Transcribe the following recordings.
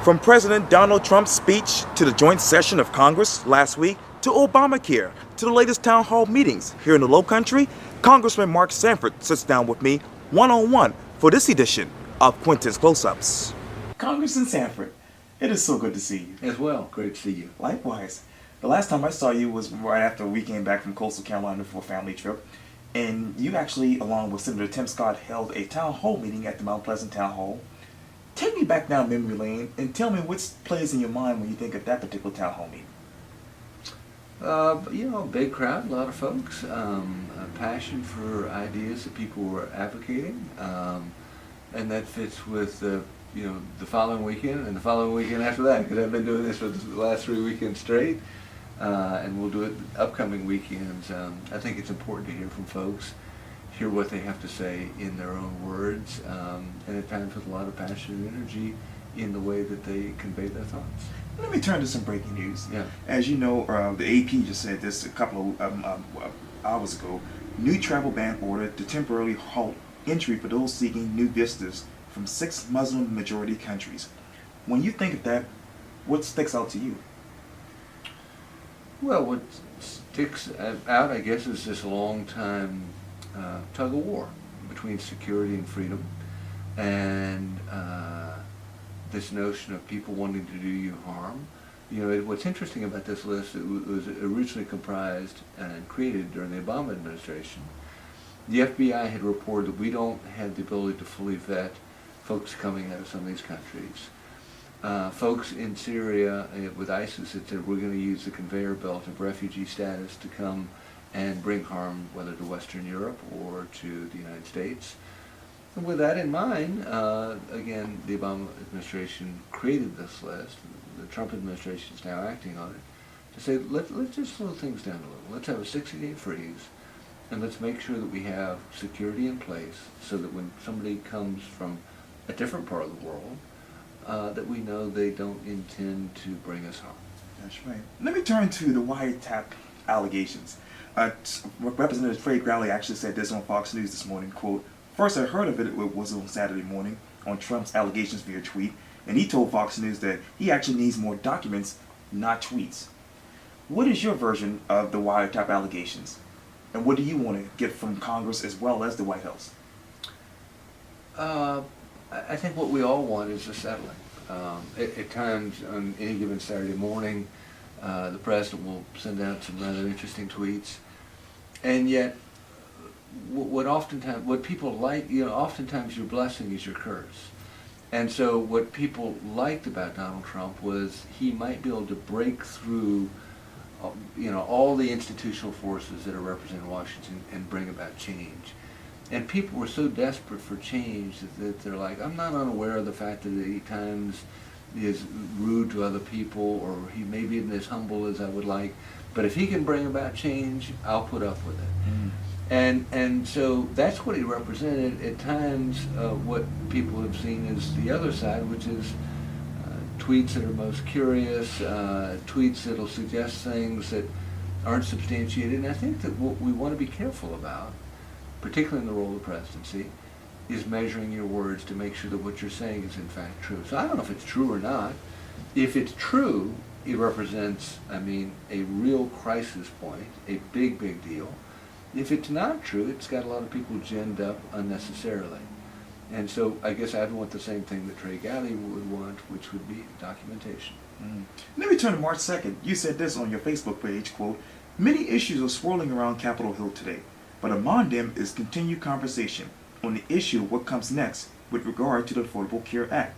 From President Donald Trump's speech to the joint session of Congress last week to Obamacare to the latest town hall meetings here in the Lowcountry, Congressman Mark Sanford sits down with me one-on-one for this edition of Quintin's Close-Ups. Congressman Sanford, it is so good to see you. As well, great to see you. Likewise. The last time I saw you was right after we came back from Coastal Carolina for a family trip, and you actually, along with Senator Tim Scott, held a town hall meeting at the Mount Pleasant Town Hall. Take me back down memory lane and tell me what plays in your mind when you think of that particular town hall meeting. Big crowd, a lot of folks, a passion for ideas that people were advocating, and that fits with the following weekend and the following weekend after that, because I've been doing this for the last 3 weekends straight, and we'll do it upcoming weekends. I think it's important to hear from folks, hear what they have to say in their own words, and at times with a lot of passion and energy in the way that they convey their thoughts. Let me turn to some breaking news. Yeah. As you know, the AP just said this a couple of hours ago. New travel ban ordered to temporarily halt entry for those seeking new visitors from 6 Muslim-majority countries. When you think of that, what sticks out to you? Well, what sticks out, I guess, is this long-time tug of war between security and freedom, and this notion of people wanting to do you harm. What's interesting about this list, it was originally comprised and created during the Obama administration. The FBI had reported that we don't have the ability to fully vet folks coming out of some of these countries. Folks in Syria with ISIS had said we're going to use the conveyor belt of refugee status to come and bring harm, whether to Western Europe or to the United States. And with that in mind, again, the Obama administration created this list. The Trump administration is now acting on it to say, let's just slow things down a little. Let's have a 60-day freeze, and let's make sure that we have security in place so that when somebody comes from a different part of the world, that we know they don't intend to bring us harm. That's right. Let me turn to the wiretap allegations. Representative Fred Growley actually said this on Fox News this morning, quote, "First I heard of it was on Saturday morning on Trump's allegations via tweet, and he told Fox News that he actually needs more documents, not tweets." What is your version of the wiretap allegations? And what do you want to get from Congress as well as the White House? I think what we all want is a settling. At times, on any given Saturday morning, the president will send out some rather interesting tweets, and yet, what people like, oftentimes your blessing is your curse. And so what people liked about Donald Trump was he might be able to break through, all the institutional forces that are represented in Washington and bring about change. And people were so desperate for change that they're like, I'm not unaware of the fact that he at times is rude to other people, or he maybe isn't as humble as I would like, but if he can bring about change, I'll put up with it. And so that's what he represented. At times, what people have seen is the other side, which is tweets that are most curious, tweets that will suggest things that aren't substantiated. And I think that what we want to be careful about, particularly in the role of the presidency, is measuring your words to make sure that what you're saying is in fact true. So I don't know if it's true or not. If it's true, it represents, a real crisis point, a big, big deal. If it's not true, it's got a lot of people ginned up unnecessarily. And so I guess I'd want the same thing that Trey Galley would want, which would be documentation. Let me turn to March 2nd. You said this on your Facebook page, quote, "Many issues are swirling around Capitol Hill today, but among them is continued conversation on the issue of what comes next with regard to the Affordable Care Act.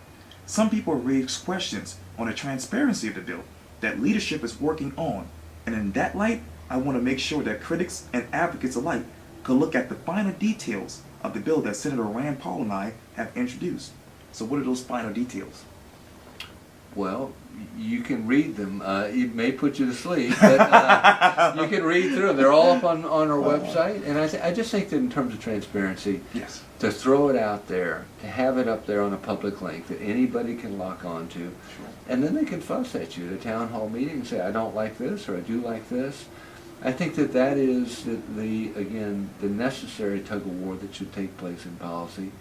Some people raise questions on the transparency of the bill that leadership is working on, and in that light, I want to make sure that critics and advocates alike could look at the finer details of the bill that Senator Rand Paul and I have introduced." So what are those finer details? Well, you can read them. It may put you to sleep, but you can read through them. They're all up on our website. And I just think that in terms of transparency, yes, to throw it out there, to have it up there on a public link that anybody can lock onto, sure, and then they can fuss at you at a town hall meeting and say, I don't like this or I do like this. I think that is the necessary tug of war that should take place in policy.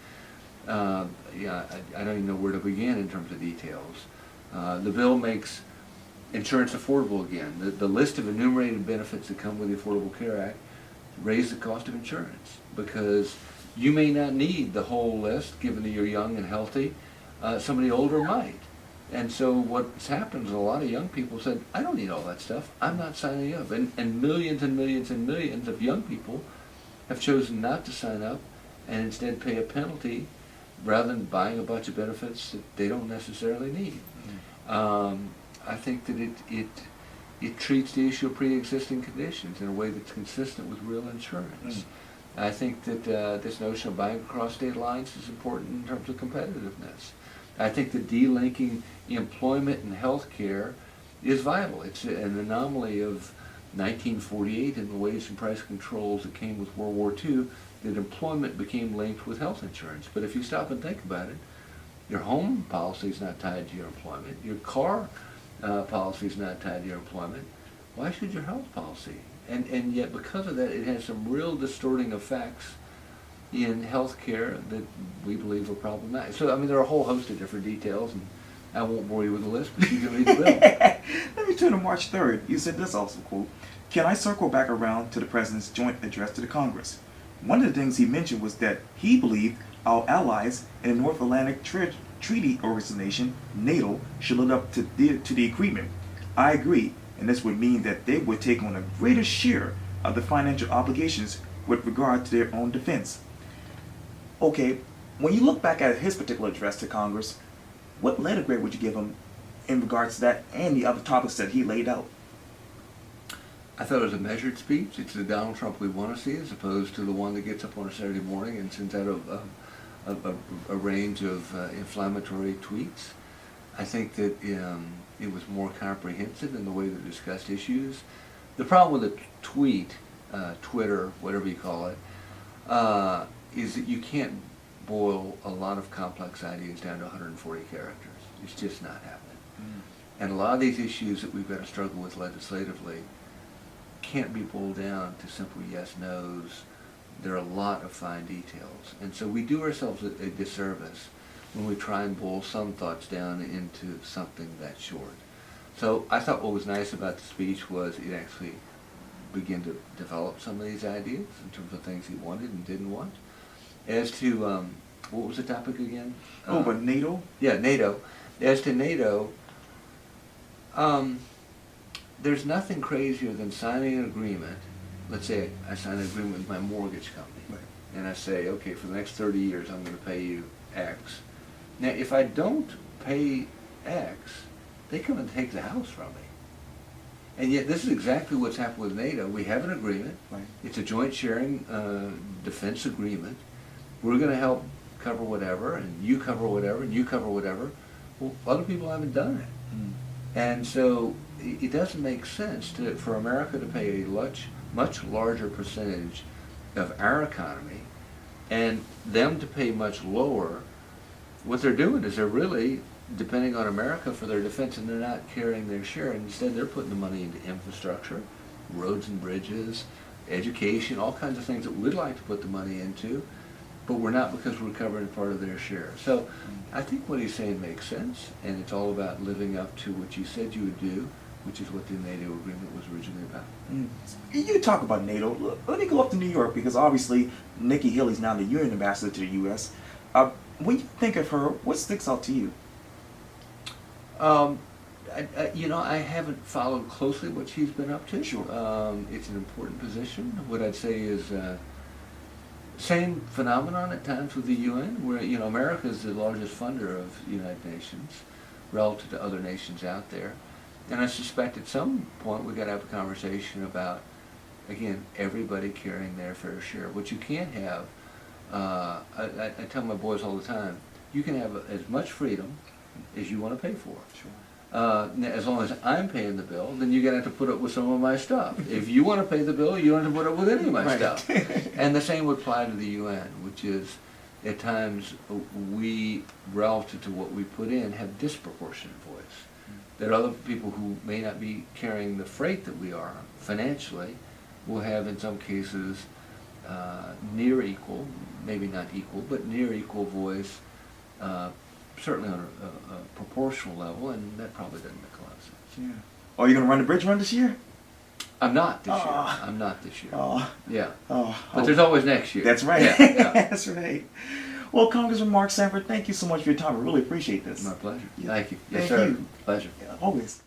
I don't even know where to begin in terms of details. The bill makes insurance affordable again. The list of enumerated benefits that come with the Affordable Care Act raise the cost of insurance because you may not need the whole list given that you're young and healthy. Somebody older might. And so what's happened is a lot of young people said, I don't need all that stuff. I'm not signing up. And millions and millions and millions of young people have chosen not to sign up and instead pay a penalty rather than buying a bunch of benefits that they don't necessarily need. I think that it treats the issue of pre-existing conditions in a way that's consistent with real insurance. I think that this notion of buying across state lines is important in terms of competitiveness. I think that delinking employment and health care is vital. It's an anomaly of 1948 and the wage and price controls that came with World War II, that employment became linked with health insurance. But if you stop and think about it, your home policy is not tied to your employment. Your car policy is not tied to your employment. Why should your health policy? And yet because of that, it has some real distorting effects in health care that we believe are problematic. So, I mean, there are a whole host of different details, and I won't bore you with the list, but you can read the bill. Let me turn to March 3rd. You said this also, quote, can I circle back around to the President's joint address to the Congress? One of the things he mentioned was that he believed our allies in the North Atlantic Treaty Organization, NATO, should live up to the agreement. I agree, and this would mean that they would take on a greater share of the financial obligations with regard to their own defense. Okay, when you look back at his particular address to Congress, what letter grade would you give him in regards to that and the other topics that he laid out? I thought it was a measured speech. It's the Donald Trump we want to see, as opposed to the one that gets up on a Saturday morning and sends out a range of inflammatory tweets. I think that it was more comprehensive in the way that it discussed issues. The problem with a tweet, Twitter, whatever you call it, is that you can't boil a lot of complex ideas down to 140 characters. It's just not happening. And a lot of these issues that we've got to struggle with legislatively can't be boiled down to simple yes, no's. There are a lot of fine details. And so we do ourselves a disservice when we try and boil some thoughts down into something that short. So I thought what was nice about the speech was it actually began to develop some of these ideas in terms of things he wanted and didn't want. As to, what was the topic again? But NATO? Yeah, NATO. As to NATO, there's nothing crazier than signing an agreement. Let's say I sign an agreement with my mortgage company, Right. and I say, okay, for the next 30 years I'm going to pay you X. Now, if I don't pay X, they come and take the house from me. And yet this is exactly what's happened with NATO. We have an agreement. Right. It's a joint sharing defense agreement. We're going to help cover whatever, and you cover whatever, and you cover whatever. Well, other people haven't done it. And so it doesn't make sense for America to pay a much larger percentage of our economy and them to pay much lower. What they're doing is they're really depending on America for their defense, and they're not carrying their share. Instead, they're putting the money into infrastructure, roads and bridges, education, all kinds of things that we'd like to put the money into, but we're not because we're covering part of their share. So I think what he's saying makes sense, and it's all about living up to what you said you would do, which is what the NATO agreement was originally about. You talk about NATO. Look, let me go up to New York because obviously Nikki Haley's now the UN ambassador to the U.S. When you think of her, what sticks out to you? I haven't followed closely what she's been up to. Sure. It's an important position. What I'd say is same phenomenon at times with the UN, where America is the largest funder of the United Nations relative to other nations out there. And I suspect at some point we've got to have a conversation about, again, everybody carrying their fair share. What you can't have, I tell my boys all the time, you can have as much freedom as you want to pay for. Sure. As long as I'm paying the bill, then you're going to have to put up with some of my stuff. If you want to pay the bill, you don't have to put up with any of my Right. stuff. And the same would apply to the UN, which is at times we, relative to what we put in, have disproportionate voice. There are other people who may not be carrying the freight that we are financially, will have in some cases near equal, maybe not equal, but near equal voice certainly on a proportional level, and that probably doesn't make a lot of sense. Yeah. Are you going to run the bridge run this year? I'm not this year. Ah. I'm not this year. Oh, Yeah. oh, But there's always next year. That's right. Yeah, yeah. That's right. Well, Congressman Mark Sanford, thank you so much for your time. I really appreciate this. My pleasure. Yeah. Thank you. Yes, Thank sir. you. Pleasure. Yeah, always.